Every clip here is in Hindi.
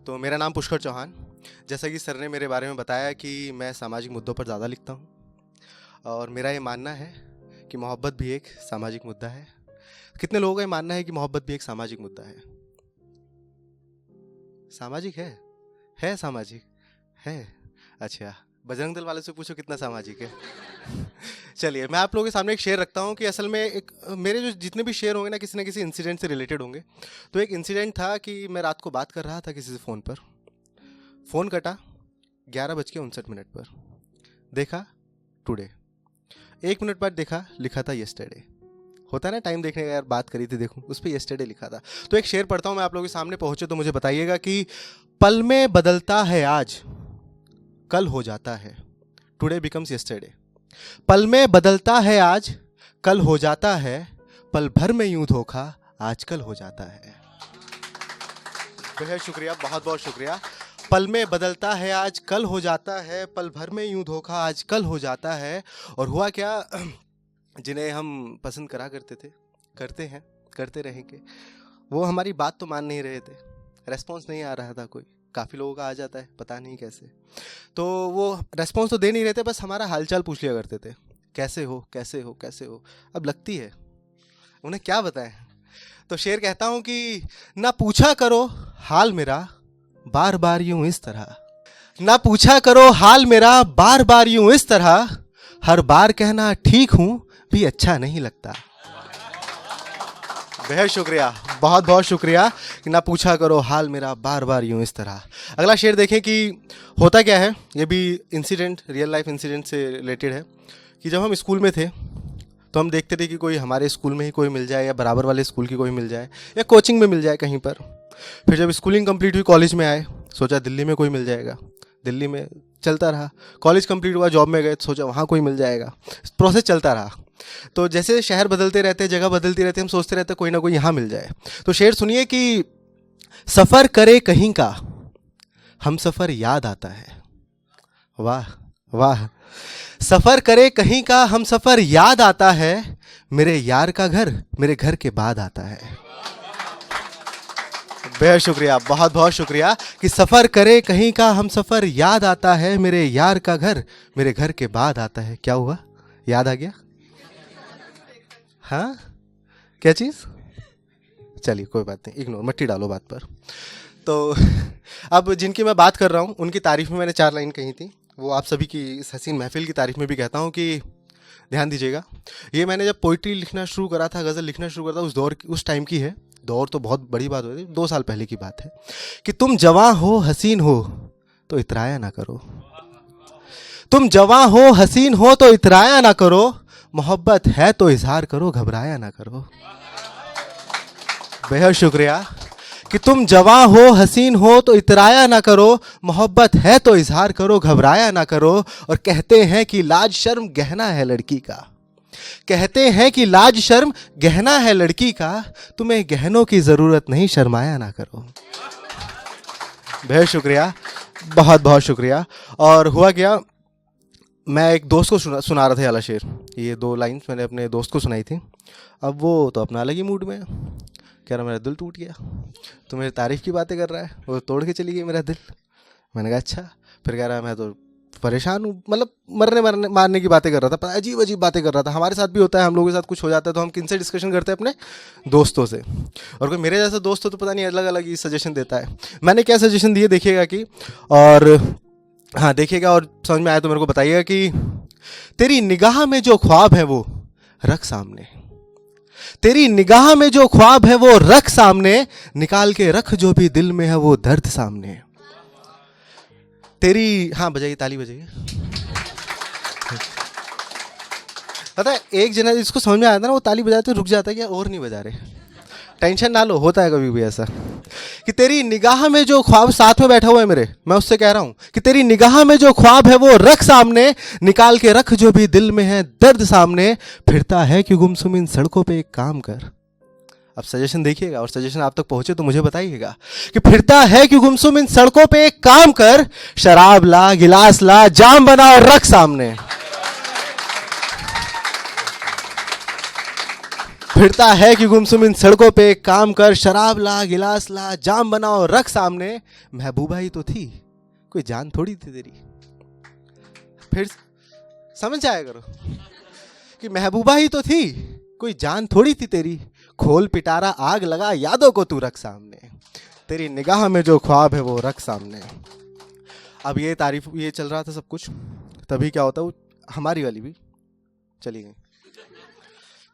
तो मेरा नाम पुष्कर चौहान। जैसा कि सर ने मेरे बारे में बताया कि मैं सामाजिक मुद्दों पर ज़्यादा लिखता हूँ और मेरा ये मानना है कि मोहब्बत भी एक सामाजिक मुद्दा है। कितने लोगों का ये मानना है कि मोहब्बत भी एक सामाजिक मुद्दा है? सामाजिक है सामाजिक है। अच्छा, बजरंग दल वाले से पूछो कितना सामाजिक है। चलिए, मैं आप लोगों के सामने एक शेर रखता हूँ कि असल में एक मेरे जो जितने भी शेर होंगे ना, किसी न किसी इंसिडेंट से रिलेटेड होंगे। तो एक इंसिडेंट था कि मैं रात को बात कर रहा था किसी से फ़ोन पर। फ़ोन कटा 11:59 पर। देखा टुडे। 1 मिनट बाद देखा, लिखा था येस्टरडे। होता है ना टाइम देखने का, यार बात करी थी देखूं, उस पर येस्टरडे लिखा था। तो एक शेर पढ़ता हूँ मैं, आप लोगों के सामने पहुँचे तो मुझे बताइएगा कि पल में बदलता है आज, कल हो जाता है। Today becomes yesterday. पल में बदलता है आज, कल हो जाता है। पल भर में यूं धोखा आजकल हो जाता है। बहुत शुक्रिया, बहुत बहुत शुक्रिया। पल में बदलता है आज, कल हो जाता है। पल भर में यूं धोखा आजकल हो जाता है। और हुआ क्या, जिन्हें हम पसंद करा करते थे, करते हैं, करते रहेंगे, वो हमारी बात तो मान नहीं रहे थे। रेस्पॉन्स नहीं आ रहा था कोई। काफ़ी लोगों का आ जाता है, पता नहीं कैसे। तो वो रेस्पॉन्स तो दे नहीं रहे थे, बस हमारा हालचाल पूछ लिया करते थे, कैसे हो कैसे हो कैसे हो। अब लगती है उन्हें क्या बताएं। तो शेर कहता हूँ कि ना पूछा करो हाल मेरा बार बार यूं इस तरह, ना पूछा करो हाल मेरा बार बार यूं इस तरह। हर बार कहना ठीक हूं भी अच्छा नहीं लगता। बहुत शुक्रिया, बहुत बहुत शुक्रिया कि ना पूछा करो हाल मेरा बार बार यूं इस तरह। अगला शेर देखें कि होता क्या है। ये भी इंसिडेंट, रियल लाइफ इंसिडेंट से रिलेटेड है कि जब हम स्कूल में थे तो हम देखते थे कि कोई हमारे स्कूल में ही कोई मिल जाए या बराबर वाले स्कूल की कोई मिल जाए या कोचिंग में मिल जाए कहीं पर। फिर जब स्कूलिंग कंप्लीट हुई, कॉलेज में आए, सोचा दिल्ली में कोई मिल जाएगा। दिल्ली में चलता रहा। कॉलेज कंप्लीट हुआ, जॉब में गए, सोचा वहाँ कोई मिल जाएगा। प्रोसेस चलता रहा। तो जैसे शहर बदलते रहते, जगह बदलती रहती, हम सोचते रहते कोई ना कोई यहाँ मिल जाए। तो शेर सुनिए कि सफ़र करे कहीं का हम सफ़र याद आता है। वाह वाह। सफ़र करे कहीं का हम सफ़र याद आता है। मेरे यार का घर मेरे घर के बाद आता है। बहुत शुक्रिया, बहुत बहुत शुक्रिया कि सफ़र करे कहीं का हम सफ़र याद आता है। मेरे यार का घर मेरे घर के बाद आता है। क्या हुआ, याद आ गया? हाँ, क्या चीज़? चलिए कोई बात नहीं, इग्नोर, मट्टी डालो बात पर। तो अब जिनकी मैं बात कर रहा हूँ उनकी तारीफ में मैंने 4 लाइन कही थी, वो आप सभी की इस हसीन महफिल की तारीफ में भी कहता हूँ कि ध्यान दीजिएगा। ये मैंने जब पोइट्री लिखना शुरू करा था, गज़ल लिखना शुरू करा था, उस दौर, उस टाइम की है। दौर तो बहुत बड़ी बात हो रही, 2 साल पहले की बात है कि तुम जवां हो हसीन हो तो इतराया ना करो। तुम जवां हो हसीन हो तो इतराया ना करो। मोहब्बत है तो इजहार करो, घबराया ना करो। बेहद शुक्रिया कि तुम जवां हो हसीन हो तो इतराया ना करो। मोहब्बत है तो इजहार करो, घबराया ना करो। और कहते हैं कि लाज शर्म गहना है लड़की का। कहते हैं कि लाज शर्म गहना है लड़की का। तुम्हें गहनों की जरूरत नहीं, शर्माया ना करो। बहुत शुक्रिया, बहुत बहुत शुक्रिया। और हुआ क्या, मैं एक दोस्त को सुना रहा था वाला शेर। ये 2 लाइन्स मैंने अपने दोस्त को सुनाई थी। अब वो तो अपना अलग ही मूड में कह रहा मेरा दिल टूट गया, तो मेरी तारीफ़ की बातें कर रहा है, वो तोड़ के चली गई मेरा दिल। मैंने कहा अच्छा। फिर कह रहा मैं तो परेशान हूँ, मतलब मरने मारने की बातें कर रहा था, अजीब अजीब बातें कर रहा था। हमारे साथ भी होता है, हम लोगों के साथ कुछ हो जाता है तो हम किनसे डिस्कशन करते हैं? अपने दोस्तों से। और कोई मेरे जैसा दोस्त हो तो पता नहीं अलग अलग ही सजेशन देता है। मैंने क्या सजेशन दिए देखिएगा कि, और हाँ देखिएगा और समझ में आया तो मेरे को बताइएगा कि तेरी निगाह में जो ख्वाब है वो रख सामने। तेरी निगाह में जो ख्वाब है वो रख सामने। निकाल के रख जो भी दिल में है वो दर्द सामने। तेरी, हाँ बजाइए, ताली बजाइए। पता है एक जना जिसको समझ में आता है ना, वो ताली बजाते रुक जाता है कि और नहीं बजा रहे। टेंशन ना लो, होता है कभी भी ऐसा कि तेरी निगाह में जो ख्वाब, साथ में बैठा हुआ है मेरे, मैं उससे कह रहा हूं कि तेरी निगाह में जो ख्वाब है वो रख सामने। निकाल के रख जो भी दिल में है दर्द सामने। फिरता है कि गुमसुम इन सड़कों पे एक काम कर। अब सजेशन देखिएगा और सजेशन आप तक पहुंचे तो मुझे बताइएगा कि फिरता है कि गुमसुम इन सड़कों पे एक काम कर। शराब ला, गिलास ला, जाम बना और रख सामने। फिरता है कि गुमसुम इन सड़कों पे, काम कर, शराब ला, गिलास ला, जाम बनाओ, रख सामने। महबूबा ही तो थी, कोई जान थोड़ी थी तेरी। फिर समझ आया करो कि महबूबा ही तो थी, कोई जान थोड़ी थी तेरी। खोल पिटारा, आग लगा, यादों को तू रख सामने। तेरी निगाह में जो ख्वाब है वो रख सामने। अब ये तारीफ, ये चल रहा था सब कुछ, तभी क्या होता, वो हमारी वाली भी चली गई।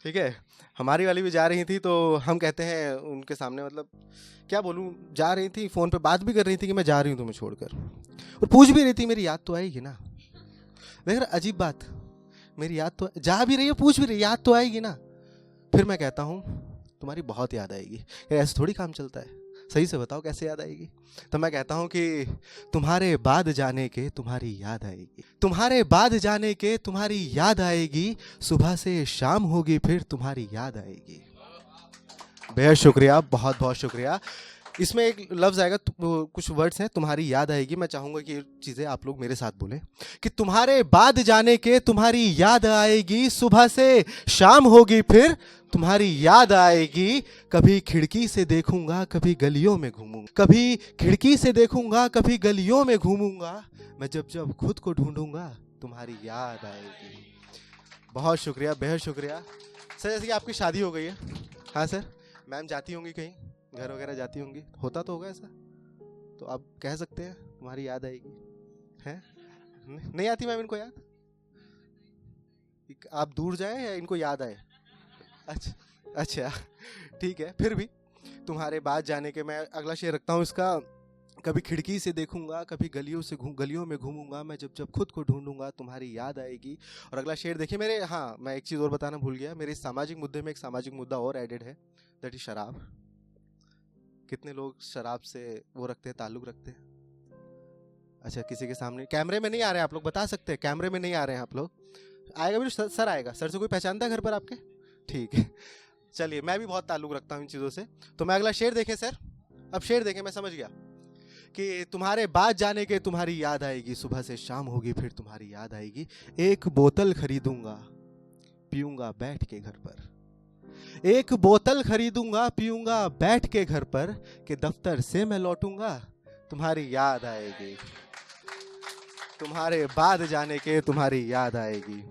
ठीक है, हमारी वाली भी जा रही थी, तो हम कहते हैं उनके सामने, मतलब क्या बोलूं, जा रही थी, फ़ोन पे बात भी कर रही थी कि मैं जा रही हूँ तुम्हें छोड़कर, और पूछ भी रही थी मेरी याद तो आएगी ना। देख रहा, अजीब बात, मेरी याद तो जा भी रही है, पूछ भी रही, याद तो आएगी ना। फिर मैं कहता हूँ तुम्हारी बहुत याद आएगी। यार ऐसे थोड़ी काम चलता है, सही से बताओ कैसे याद आएगी। तो मैं कहता हूँ कि तुम्हारे बाद जाने के तुम्हारी याद आएगी, तुम्हारे बाद जाने के तुम्हारी याद आएगी, सुबह से शाम होगी फिर तुम्हारी याद आएगी। बेहद शुक्रिया, बहुत बहुत शुक्रिया। इसमें एक लफ्ज़ आएगा, कुछ वर्ड्स हैं, तुम्हारी याद आएगी। मैं चाहूँगा कि ये चीज़ें आप लोग मेरे साथ बोलें कि तुम्हारे बाद जाने के तुम्हारी याद आएगी, सुबह से शाम होगी फिर तुम्हारी याद आएगी। कभी खिड़की से देखूंगा, कभी गलियों में घूमूंगा, कभी खिड़की से देखूंगा, कभी गलियों में घूमूंगा, मैं जब जब खुद को ढूंढूंगा तुम्हारी याद आएगी। बहुत शुक्रिया, बेहद शुक्रिया। सर जैसे कि आपकी शादी हो गई है, हाँ सर, मैम जाती होंगी कहीं, घर वगैरह जाती होंगी, होता तो होगा ऐसा, तो आप कह सकते हैं तुम्हारी याद आएगी, हैं? नहीं आती मैम इनको याद? आप दूर जाए या इनको याद आए? अच्छा अच्छा, ठीक है। फिर भी तुम्हारे बाद जाने के, मैं अगला शेर रखता हूँ इसका। कभी खिड़की से देखूंगा, कभी गलियों में घूमूंगा, मैं जब जब खुद को ढूंढूंगा तुम्हारी याद आएगी। और अगला शेर देखिए मेरे, हाँ मैं एक चीज़ और बताना भूल गया, मेरे सामाजिक मुद्दे में एक सामाजिक मुद्दा और एडेड है, दैट इज शराब। कितने लोग शराब से वो रखते हैं, ताल्लुक रखते हैं? अच्छा, किसी के सामने, कैमरे में नहीं आ रहे हैं आप लोग, बता सकते हैं कैमरे में नहीं आ रहे हैं आप लोग? आएगा भी, सर आएगा, सर से कोई पहचानता है घर पर आपके? ठीक है, चलिए, मैं भी बहुत ताल्लुक रखता हूँ इन चीज़ों से। तो मैं अगला शेर देखें सर, अब शेर देखें, मैं समझ गया कि तुम्हारे बाद जाने के तुम्हारी याद आएगी, सुबह से शाम होगी फिर तुम्हारी याद आएगी। एक बोतल खरीदूंगा, पीऊंगा बैठ के घर पर, एक बोतल खरीदूंगा, पीऊंगा बैठ के घर पर, कि दफ्तर से मैं लौटूंगा तुम्हारी याद आएगी, तुम्हारे बाद जाने के तुम्हारी याद आएगी।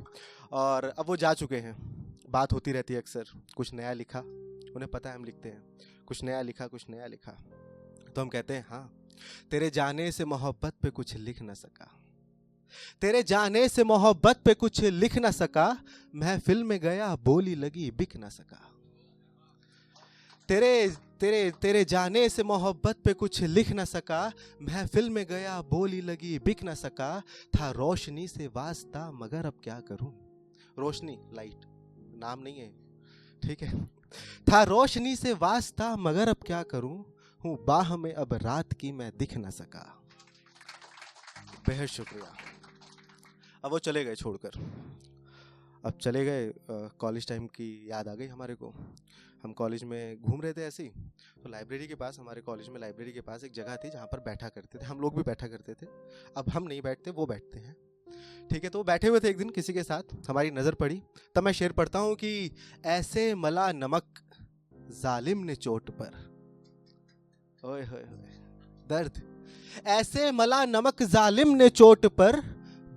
और अब वो जा चुके हैं, बात होती रहती है अक्सर, कुछ नया लिखा, उन्हें पता है हम लिखते हैं, कुछ नया लिखा, कुछ नया लिखा, तो हम कहते हैं हाँ, तेरे जाने से मोहब्बत पे कुछ लिख ना सका, तेरे जाने से मोहब्बत पे कुछ लिख ना सका, महफिल में गया बोली लगी बिक ना सका। तेरे तेरे तेरे जाने से मोहब्बत पे कुछ लिख ना सका, महफिल में गया बोली लगी बिक ना सका, था रोशनी से वास्ता मगर अब क्या करूं। रोशनी, लाइट, नाम नहीं है, ठीक है। था रोशनी से वास्ता मगर अब क्या करूं, हूं बाह में अब रात की मैं दिख ना सका। बेहद शुक्रिया। अब वो चले गए छोड़कर, अब चले गए, कॉलेज टाइम की याद आ गई हमारे को। हम कॉलेज में घूम रहे थे ऐसे ही, तो लाइब्रेरी के पास, हमारे कॉलेज में लाइब्रेरी के पास एक जगह थी जहाँ पर बैठा करते थे, हम लोग भी बैठा करते थे। अब हम नहीं बैठते, वो बैठते हैं, ठीक है। तो वो बैठे हुए थे एक दिन किसी के साथ, हमारी नज़र पड़ी, तब मैं शेर पढ़ता हूँ कि ऐसे मला नमक जालिम ने चोट पर, ओए होए होए दर्द, ऐसे मला नमक जालिम ने चोट पर,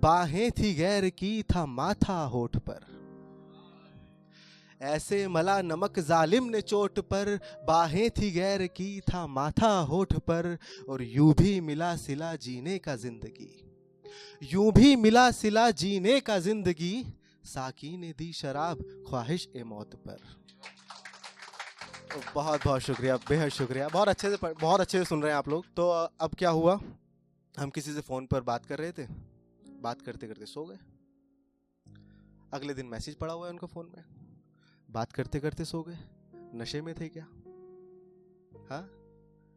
बाहें थी गैर की था माथा होठ पर। ऐसे मला नमक जालिम ने चोट पर, बाहें थी गैर की था माथा होठ पर, और यूं भी मिला सिला जीने का जिंदगी, यूं भी मिला सिला जीने का जिंदगी, साकी ने दी शराब ख्वाहिश ए मौत पर। बहुत बहुत शुक्रिया, बेहद शुक्रिया, बहुत अच्छे से सुन रहे हैं आप लोग। तो अब क्या हुआ, हम किसी से फ़ोन पर बात कर रहे थे, बात करते करते सो गए। अगले दिन मैसेज पड़ा हुआ है उनका फ़ोन में, बात करते करते सो गए। नशे में थे क्या? हाँ,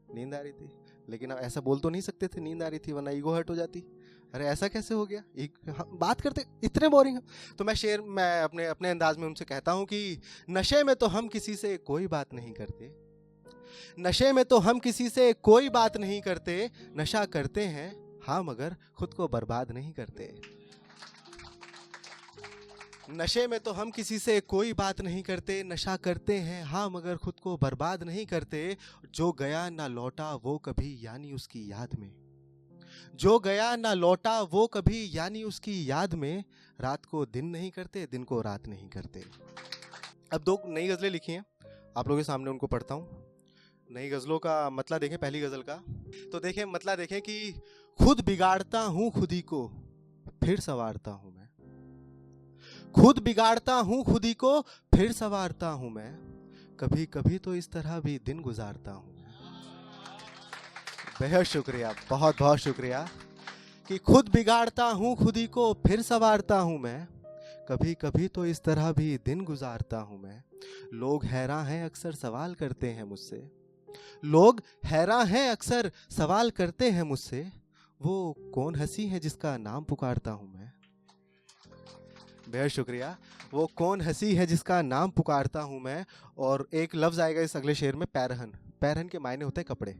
नींद आ रही थी, लेकिन अब ऐसा बोल तो नहीं सकते थे नींद आ रही थी, वरना ईगो हर्ट हो जाती। अरे ऐसा कैसे हो गया, बात करते इतने बोरिंग। तो मैं अपने अंदाज में उनसे कहता हूँ कि नशे में तो हम किसी से कोई बात नहीं करते, नशे में तो हम किसी से कोई बात नहीं करते, नशा करते हैं हाँ मगर खुद को बर्बाद नहीं करते। नशे में तो हम किसी से कोई बात नहीं करते, नशा करते हैं हाँ मगर खुद को बर्बाद नहीं करते। जो गया ना लौटा वो कभी यानी उसकी याद में, जो गया ना लौटा वो कभी यानी उसकी याद में। रात को दिन नहीं करते, दिन को रात नहीं करते। अब दो नई गज़लें लिखी हैं, आप लोगों के सामने उनको पढ़ता हूँ। नई गज़लों का मतला देखें, पहली गज़ल का तो देखें मतला देखें कि खुद बिगाड़ता हूँ खुद ही को फिर संवारता हूँ मैं, खुद बिगाड़ता हूँ खुद ही को फिर संवारता हूँ मैं। कभी कभी तो इस तरह भी दिन गुजारता हूँ। बेहद शुक्रिया, बहुत बहुत शुक्रिया। कि खुद बिगाड़ता हूँ खुद ही को फिर संवारता हूँ मैं, कभी कभी तो इस तरह भी दिन गुजारता हूँ मैं। लोग हैरान हैं अक्सर सवाल करते हैं मुझसे, लोग हैरान हैं अक्सर सवाल करते हैं मुझसे, वो कौन हंसी है जिसका नाम पुकारता हूँ मैं। बेहद शुक्रिया। वो कौन हंसी है जिसका नाम पुकारता हूँ मैं। और एक लफ्ज़ आएगा इस अगले शेर में, पैरहन। पैरहन के मायने होते हैं कपड़े,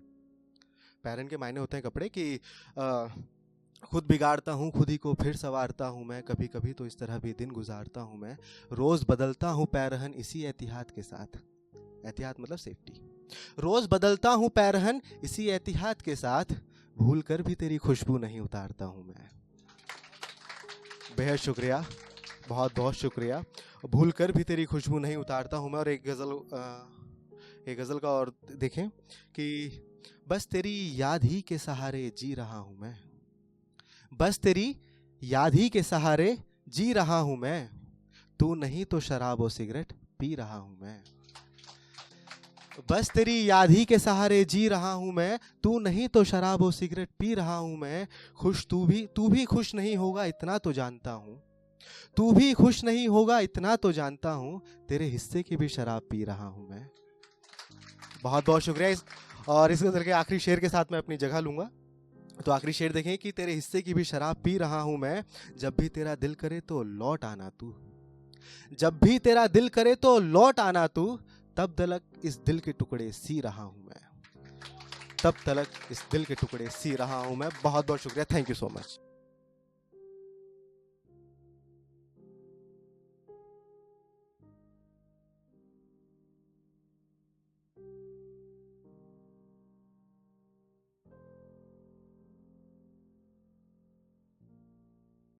पैरहन के मायने होते हैं कपड़े। कि खुद बिगाड़ता हूँ खुद ही को फिर संवारता हूँ मैं, कभी कभी तो इस तरह भी दिन गुजारता हूँ मैं। रोज़ बदलता हूँ पैरहन इसी एहतियात के साथ, एहतियात मतलब सेफ्टी। रोज़ बदलता हूँ पैरहन इसी एहतियात के साथ, भूल कर भी तेरी खुशबू नहीं उतारता हूँ मैं। बेहद शुक्रिया, बहुत बहुत शुक्रिया। भूल कर भी तेरी खुशबू नहीं उतारता हूँ मैं। और एक गज़ल का और देखें कि बस तेरी याद ही के सहारे जी रहा हूँ मैं, बस तेरी याद ही के सहारे जी रहा हूँ मैं। तू नहीं तो शराब और सिगरेट पी रहा हूँ मैं, बस तेरी याद ही के सहारे जी रहा हूँ मैं। तू नहीं तो शराब और सिगरेट पी रहा हूँ मैं। खुश तू भी खुश नहीं होगा इतना तो जानता हूँ, तू भी खुश नहीं होगा इतना तो जानता हूँ। तेरे हिस्से की भी शराब पी रहा हूँ मैं। बहुत बहुत शुक्रिया। और इस गज़ल के आखिरी शेर के साथ मैं अपनी जगह लूँगा। तो आखिरी शेर देखें कि तेरे हिस्से की भी शराब पी रहा हूँ मैं, जब भी तेरा दिल करे तो लौट आना तू, जब भी तेरा दिल करे तो लौट आना तू। तब तलक इस दिल के टुकड़े सी रहा हूँ मैं, तब तलक इस दिल के टुकड़े सी रहा हूँ मैं। बहुत बहुत शुक्रिया, थैंक यू सो मच।